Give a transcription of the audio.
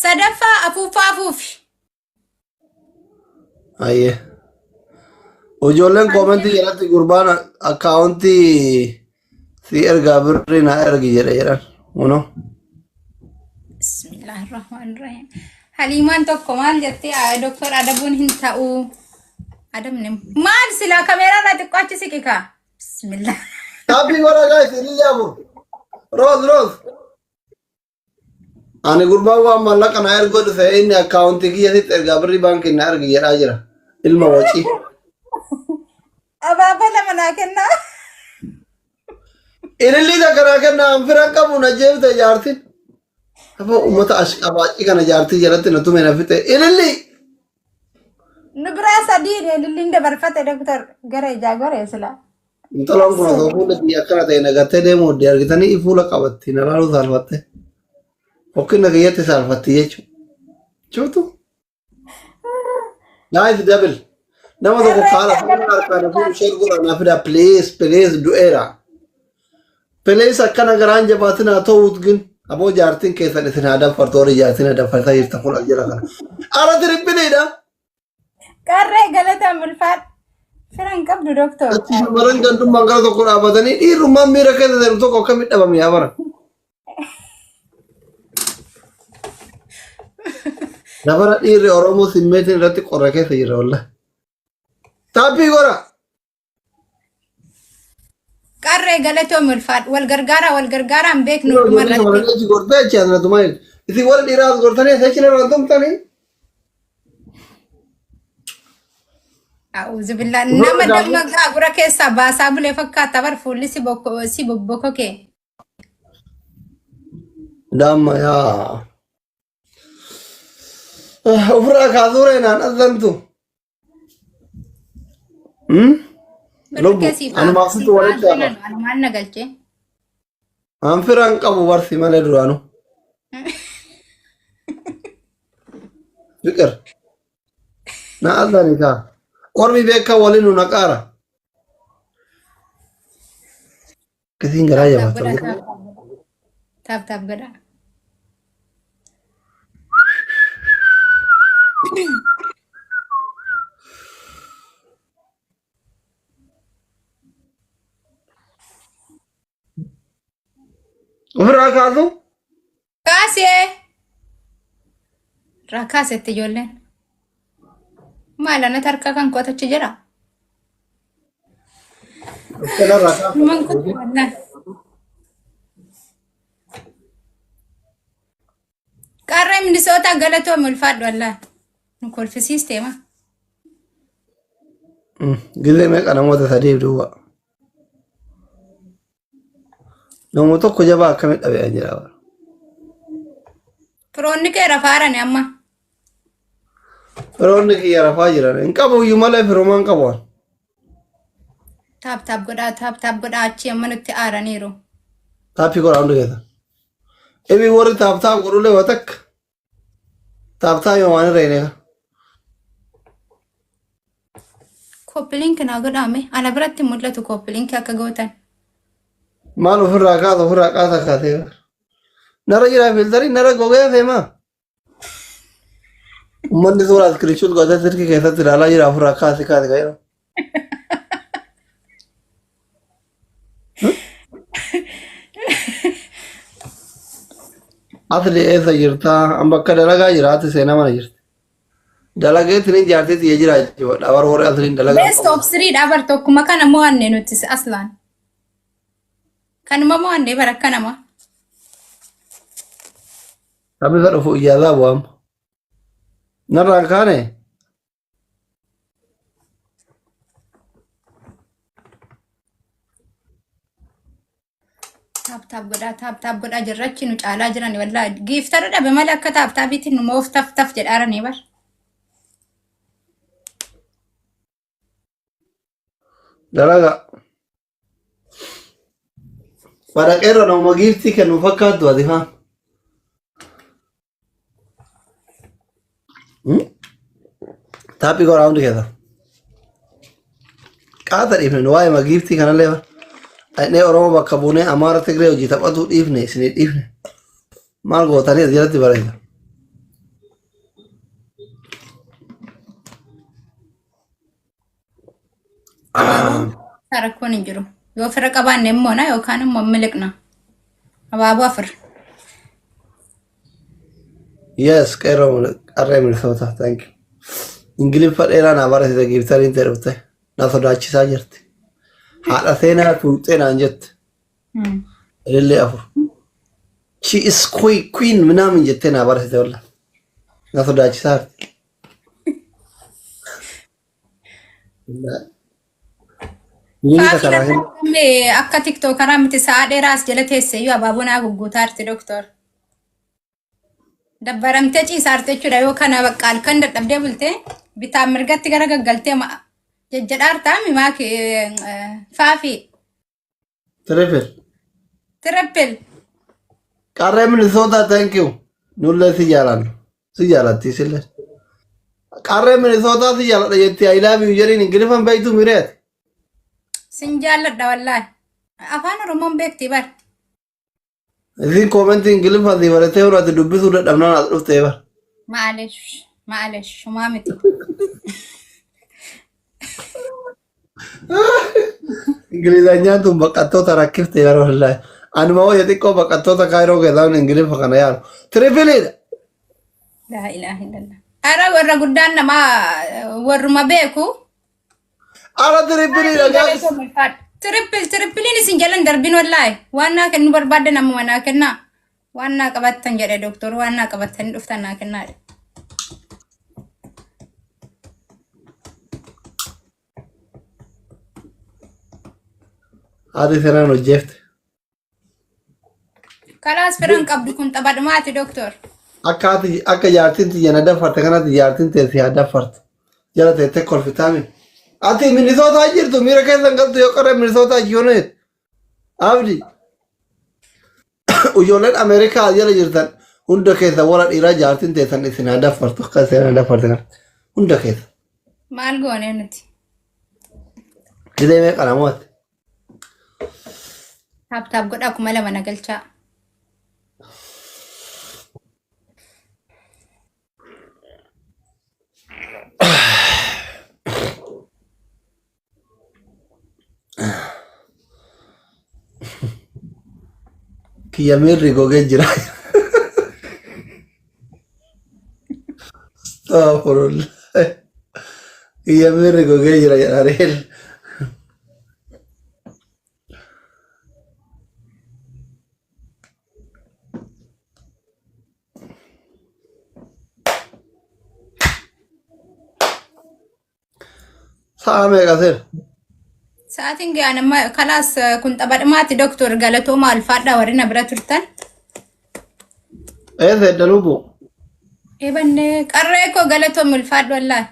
Sadaffaa afuuffaa afuufi. Aye. Ijoolleen koomentii jalatti gurbaan akkaawuntii si ergaa birrii na ergi jedhan. Uno. Bismillahirrahmanirrahim. Haliimaan tokko maal jettee doktor adabuun hin ta'u. Adamne maal sila kameeraa irraa xiqqoo achi siqika. Bismillah. Tapi gora guys, ini jabur. Rose. Ani gurbaan waan mallaqa na ergo dhufe inni akkaawuntii kiyyatti ergaa birrii baankii na ergi jedhaa jira. Ilma wacii. Abaabaa lama naa kennaa. Ililli dakaraa kennaa anfira qabu na jeebite jaartin. Apa uummata ashqabaacii kana jaartii jalatti na tume na fixe. Ililli. Nu biraa sadii ililliin dabarfate doktor gara ijaa goree sila. Intalaan kun osoo fuula biyya akkana ta'e nagattee deemuu dee argitanii fuula qabatti na laaluu saalfatte. Fokkina kiyyatti saalfatti jechuudha. Chootu. Nice double. Nama tokko kaala fuula harkaan fuula ishee godha na fida please du'eera. Please akkana garaan jabaatin haa ta'uut gin aboo jaartiin keessan isin haa daffartu horii jaartiin haa daffartaa jirta fuula jala kana. Ara tirippiliidha. Qarree galataan bulfaadha. Firan qabdu doktor. Maran gandummaan gara tokko dhaabatanii dhiirummaan miira keessa jiru tokko akkamitti dhabame yaa bara. Dabara dhiirri Oromoo simmeetiin irratti qorra keessa jira walla. Taappii gora. Qarree galatoo mulfaadha. Wal gargaaraan beeknu dhumarratti. Warra gortee achi asnatumaa jiru. Isin warra dhiiraas gortanii achi nama tumtanii. A'uuzu billah nama damma gaagura keessaa baasaa bulee fakkaata bar fuulli si bobboko kee. Damma yaa. Ofirraa kaasuuree naan azantu. Lubbu anumaafsitu walitti hafa. Anumaan na galchee. An firaan qabu barsi malee duraanu. Fiqir. Na azani kaa. Ormi beeka waliin nu naqaara. Kisiin garaa jabaata. Taap gadaa. Ofirraa kaasu? Kaasee. Irraa kaasetti ijoolleen. Maal ana tarkaa kan qotachi jira? Man kun wallaan. Qarree Minisoota galatoo mulfaadhu wallaan. Nu kolfisiisteema. Gizee meeqa namoota sadiif duuba. Namoota tokko jabaa akkamitti dhabee jira. Firoonni kee rafaarani amma. Firoonni kiyya rafaa jiran. Hin qabu iyyuu malee firoomaan qabu. Taap godhaa achi amma nutti aaraniiru. Taappii godhaa hundi keessa. Ebi warri taap godhulee waa takka. Taap yoo waan irra hin Koppiliinki naa godhaame ana biratti mul'atu koppiliinki akka gootan. Maal ofirraa kaasa kaasee. Nara jira filtarii nara gogee feemaa. Uummanni suuraa iskiriinshuut godhee sirkii keessatti ilaalaa jira ofirraa kaase ka'eera. Asli eessa jirtaa? Amma akka dalagaa jira ati seenaa mana jirti. Dalageetiin hin jaartii xiyya jira jechuudha. Dhabar warri asliin dalagaa. Best of 3 dhabar tokkuma kana mo'anne nuti aslaan. Kanuma mo'anne bara kanama. Kami dhufu ijaazaa bu'aama. Narraan kaane. Taap godhaa jirrachi nu caalaa jiran wallaahi giiftara dhabe malee akka taaptaabiitiin nu moof taf jedhaaranii bar. Dalaga. Baraqeerra nama giiftii kennu fakkaattu ati haa. Taappii godhaa hundi keessa. Qaata dhiifne nu waa'ee giiftii kanallee bara. Ini Oromoo bakka buunee Amaara Tigree hojii taphatuu dhiifne isinii dhiifne. Maal gootanii as jalatti bareeda. Abaaboo rakkoon hin jiru. Yoo fira qabaanne immoo na yookaan immoo miliqna. Abaaboo afur. Yes, qeerroo qarree Minnesota. Thank you. Ingiliffa dheeraa naa barate giftariin ta'e dhufte. Na sodaachisaa jirti. Haadha seenaa tuuxee naan jette. Illee afur. She is queen ምናምን jettee naa barate walla. Na sodaachisaa jirti. Akka tiktookaraa miti sa'a dheeraas jala teesseeyyuu abaaboo naa gugguutaa jirti doktor. Dabbaramtee ciisaarte jechuudha yoo kana bakka halkan dadhabdee bultee bitaan mirgatti gara gaggaltee jajjadhaartaa mimaa faafii. Trippel. Qarree Minnesota thank you. Nullee si jaalannu. Si jaalatti sillee. Qarree Minnesota si jaaladha jetti I love you jedhiin Ingiliffaan beektu mireeti. Sin jaalladha wallaahi. Afaan Oromoon beektii bar. Isin koomentii Ingiliffaan si baratee horaati dubbisuu dadhabnaan as dhuftee bar. Maaleesh shumaa miti. Ingilizanyaan tun baqattoota rakkiftee bar wallaahi. Anuma hoo xiqqoo baqattoota kaayiroo keessaa Ingiliffa kana yaalu. Tiriffiliidha. Laa ilaaha illallah. Ara warra guddaan namaa warruma beeku. Ara tiriffiliidha. Tirippiliin isin jalan darbin wallaahi. Waan naa kennu barbaadde namuma naa kennaa. Waan naa qabattan jedhe doktor waan naa qabattanii dhuftan naa kennaa. Haati seenaan hojjeefte. Kalaas firan qabdu kun xabadmaati doktor. Akka jaartiin tiyya na daffarte kanatti jaartiin teessi haa daffarte. Jala teettee kolfitaami. Ati Minnesota jirtu miira keessan galtu yoo qarree Minnesota jiyooneet. Abdi. Ijoolleen Ameerikaa jala jirtan hunda keessa wala dhiiraa jaartiin teessan isin haa daffartu akka isin haa daffarte kana. Hunda keessa. Maal goone nuti? Gidee meeqa namooti? Taap godhaa kuma lama na galchaa. Kiyya miirri gogee jira. Astaghfirullah. Kiyya miirri gogee jira jedhareel. Sa'a meeqa seera? Sa'aatiin gaanama kalaas kun xabadmaati doktor galatooma alfaadhaa warri na bira turtan. Eessa edda lubbuu? Eebanne qarree koo galatooma alfaadhu wallaahi.